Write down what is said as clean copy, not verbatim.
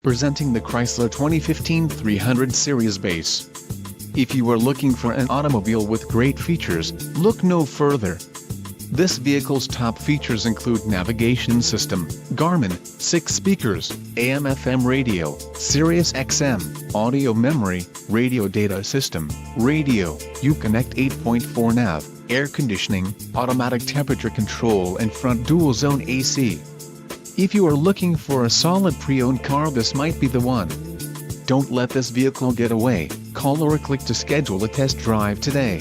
Presenting the Chrysler 2015 300 Series Base. If you are looking for an automobile with great features, look no further. This vehicle's top features include navigation system, Garmin, 6 speakers, AM/FM radio, Sirius XM, audio memory, radio data system, radio, Uconnect 8.4 nav, air conditioning, automatic temperature control and front dual-zone AC. If you are looking for a solid pre-owned car, this might be the one. Don't let this vehicle get away. Call or click to schedule a test drive today.